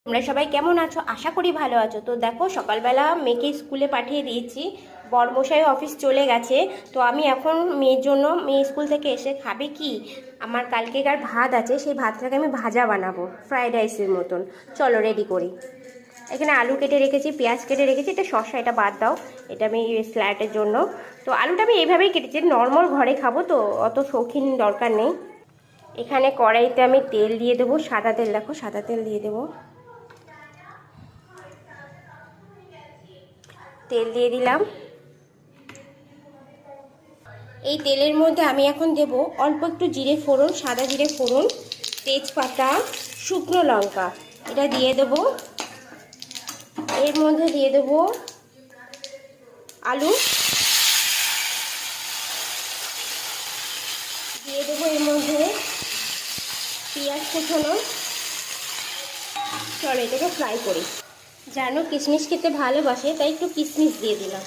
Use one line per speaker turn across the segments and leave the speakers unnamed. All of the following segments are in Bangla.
তোমরা সবাই কেমন আছো? আশা করি ভালো আছো। তো দেখো, সকালবেলা মেয়েকে স্কুলে পাঠিয়ে দিয়েছি, বরমশাই অফিস চলে গেছে। তো আমি এখন মেয়ের জন্য, মেয়ে স্কুল থেকে এসে খাবে কি, আমার কালকেকার ভাত আছে, সেই ভাতটাকে আমি ভাজা বানাবো ফ্রাইড রাইসের মতন। চলো রেডি করি। এখানে আলু কেটে রেখেছি, পেঁয়াজ কেটে রেখেছি, এটা শসা, এটা বাদ দাও, এটা আমি স্যালাডের জন্য। তো আলুটা আমি এইভাবেই কেটেছি, নর্মাল ঘরে খাবো তো, অত শৌখিন দরকার নেই। এখানে কড়াইতে আমি তেল দিয়ে দেবো, সাদা তেল, দেখো সাদা তেল দিয়ে দেবো। তেল দিয়ে দিলাম। এই তেলের মধ্যে আমি এখন দেব অল্প একটু জিরে ফোড়ন, সাদা জিরে ফোড়ন, তেজপাতা, শুকনো লঙ্কা, এটা দিয়ে দেব। এর মধ্যে দিয়ে দেব আলু, দিয়ে দেবো এর মধ্যে পেঁয়াজ কুচনো। চলো এটাকে ফ্রাই করি। জানো কিশমিশ খেতে ভালোবাসে, তাই একটু কিশমিশ দিয়ে দিলাম।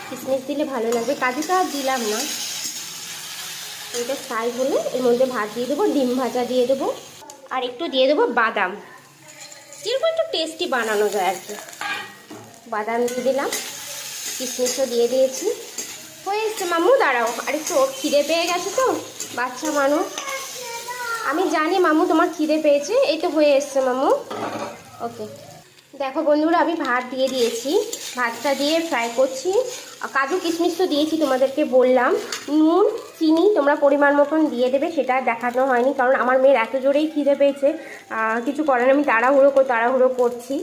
কিশমিশ দিলে ভালো লাগবে, কাজুটা আর দিলাম না। এটা ফ্রাই হলে এর মধ্যে ভাত দিয়ে দেবো, ডিম ভাজা দিয়ে দেবো, আর একটু দিয়ে দেবো বাদাম, যেরকম একটু টেস্টি বানানো যায় আর কি। বাদাম দিয়ে দিলাম, কিশমিশও দিয়ে দিয়েছি। হয়ে এসছে মামু, দাঁড়াও আর একটু, খিদে পেয়ে গেছে তো, বাচ্চা মানুষ। আমি জানি মামু তোমার খিদে পেয়েছে, এই তো হয়ে এসছে মামু। ওকে, দেখো বন্ধুরা, আমি ভাত দিয়ে দিয়েছি, ভাতটা দিয়ে ফ্রাই করছি। কাজু কিশমিশ তো দিয়েছি, তোমাদেরকে বললাম। নুন চিনি তোমরা পরিমাণ মতন দিয়ে দেবে, সেটা দেখানো হয়নি, কারণ আমার মেয়ের এত জোরেই খিদে পেয়েছে, কিছু করার আমি তাড়াহুড়ো করছি।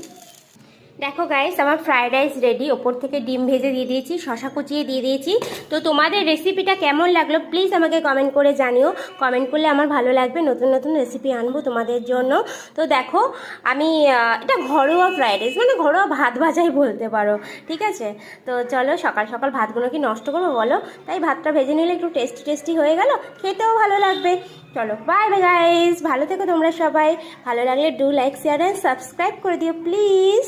দেখো গাইস, আমার ফ্রাইড রাইস রেডি। ওপর থেকে ডিম ভেজে দিয়ে দিয়েছি, শশা কুচিয়ে দিয়ে দিয়েছি। তো তোমাদের রেসিপিটা কেমন লাগলো প্লিজ আমাকে কমেন্ট করে জানিও। কমেন্ট করলে আমার ভালো লাগবে, নতুন নতুন রেসিপি আনবো তোমাদের জন্য। তো দেখো, আমি এটা ঘরোয়া ফ্রাইড রাইস, মানে ঘরোয়া ভাত ভাজাই বলতে পারো, ঠিক আছে। তো চলো, সকাল সকাল ভাতগুলো কি নষ্ট করবো বলো, তাই ভাতটা ভেজে নিলে একটু টেস্টি হয়ে গেল, খেতেও ভালো লাগবে। চলো বাই বাই গাইস, ভালো থেকো তোমরা সবাই। ভালো লাগলে do like share and subscribe করে দিও প্লিজ।